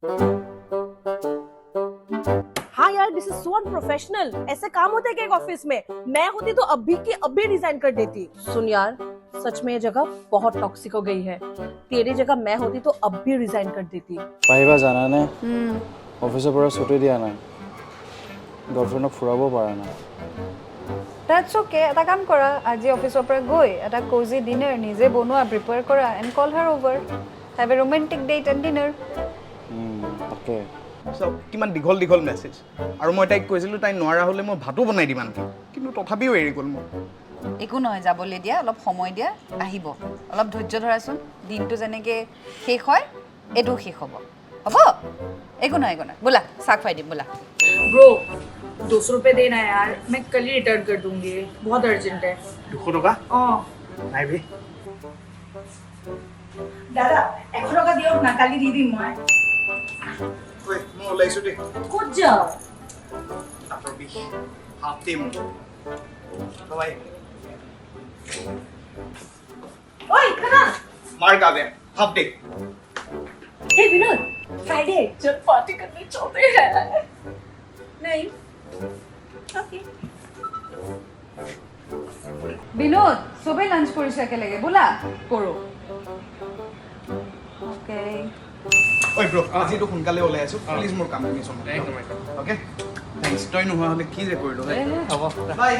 हाँ यार, this is so unprofessional. ऐसे काम होते हैं क्या एक ऑफिस में? मैं होती तो अभी की अभी रिजाइन कर देती। सुन यार, सच में ये जगह बहुत टॉक्सिक हो गई है। तेरी जगह मैं होती तो अब भी रिजाइन कर देती। পাৰিবা জানানে অফিসৰ পৰা ছুটি দিয়া নাই গাৰ্লফ্ৰেণ্ডক ফুৰাব পৰা নাই That's okay. এটা কাম কৰা, আজি অফিচৰ পৰা গৈ এটা cozy dinner নিজে বনোৱা প্ৰিপেয়াৰ কৰা and call her over. Have a romantic date and dinner. তাকে সব কিমান দীঘল দীঘল মেছেজ আৰু মই তাইক কৈছিলোঁ তাই নোৱাৰা হ'লে মই ভাতো বনাই দিম আনকি কিন্তু তথাপিও এৰি গ'ল মোক একো নহয় যাবলৈ দিয়া অলপ সময় দিয়া আহিব অলপ ধৈৰ্য ধৰাচোন দিনটো যেনেকৈ শেষ হয় এইটো শেষ হ'ব হ'ব একো নহয় বোলা চাহ খুৱাই দিম বোলা ब्रो 200 रुपए देना है यार मैं कल ही रिटर्न कर दूंगी बहुत अर्जेंट है 200 টকা নাই ভি दादा 100 টাকা দিও না কালি দি দিম মই ঐ মই ওলাইছোঁ দেই ক'ত যাও দাঁতৰ বিষ হাফ ডে মোৰ বাই ঐ খানা मार का दे हाफ डे हे विनोद फ्राइडे चल पार्टी करने चलते हैं नहीं ओके বিনোদ চবেই লাঞ্চ কৰিছে একেলগে বোলা কৰো অ'কে ঐ ব্ৰ আজিতো সোনকালে ওলাই আছোঁ প্লিজ মোৰ কাম তুমি চম্ভালি অ'কে থেংকছ তই নোহোৱা হ'লে কি যে কৰিলোঁ হ'ব বাই